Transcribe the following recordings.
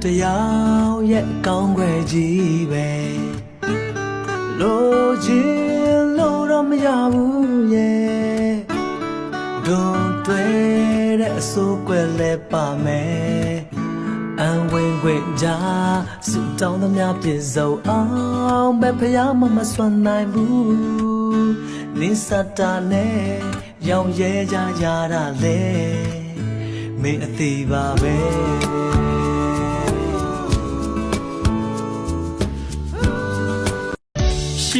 တရားရဲ့ကောင်းွယ်ကြီးပဲလိုချင်လို့တော့မရဘူးရဲ့ဒွန်တွဲတဲ့အစိုးကွယ်လဲပါမယ်အန်ဝင်ခွင့်ကြစုတောင်းသမျှပြည့်စုံအောင်ပဲဖျားမစွမ်းနိုင်ဘူးနင်းစတာနဲ့ရောင်ရဲကြရတာလေမင်းအသေးပါပဲ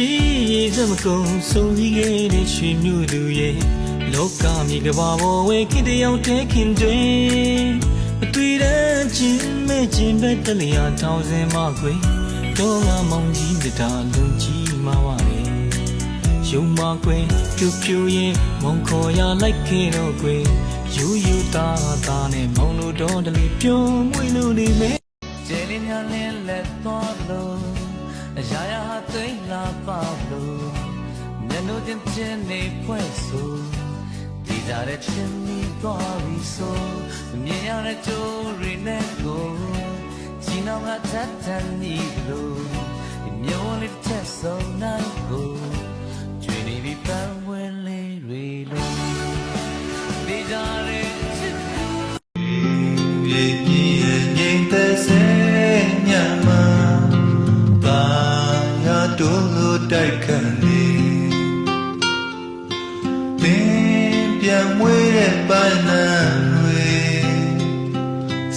ရှိစမကုံဆုံးကြီးခဲ့တဲ့ရွှေမြို့သူရဲ့လောကမြေကဘာပေါ်ဝဲခင်တယောက်တည်းခင်တွင်မတွေ့တဲ့ချင်းမဲ့ချင်းပဲတလျာထောင်စင်မခွေတော့ငါမောင်ကြီးတတာလုံးကြီးမှာပါလေရုံမခွေဖြူဖြူရင်မောင်ခေါ်ရလိုက်ခဲ့တော့ခွေယူယူတာတာနဲ့မောင်တို့တော့တလီပြုံးမွေးလို့နေမယ်ကျဲလေးများလင်းလက်သွားလို့ရာရာသိလာပါလို့မျက်နှာချင်းနေဖွဲ့ဆိုဒီကြတဲ့ချင်းမီသွားပြီးဆိုမြင်ရတဲ့ကြိုးရင်းနဲ့ကိုကြီးနောင်ကတတ်တန်နေလို့မျိုးလေးချက်ဆုံးနိုင်ကိုကျွေးနေပြီးပန်းဝင်လေးတွေလို့ဒီကြတဲ့ချစ်ပြေပြေငိမ့်တဲ့စညမှာတို့လိုတိုက်ခံနေပင်ပြန်မွေးတဲ့ပန်းနှံတွေ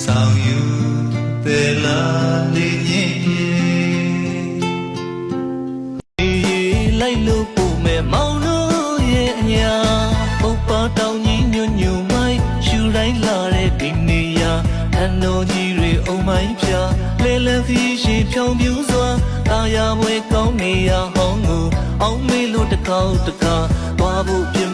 ဆောင်ယူတယ်လာလေးညင်ပြေလိုက်လို့ပို့မယ်မောင်တို့ရဲ့အညာပုပ်ပါတောင်ကြီးညွညွမိုင်းရှူတိုင်းလာတဲ့ဒီနေရာထန်တော်ကြီးတွေအုံမိုင်းပြလဲလဲခီးရှိဖြောင်းပြူစွာတာယာမွေကောင်းနေရဟောင်းကိုအောင်မေးလို့တကောက်တခါသွားဖို့ပြင်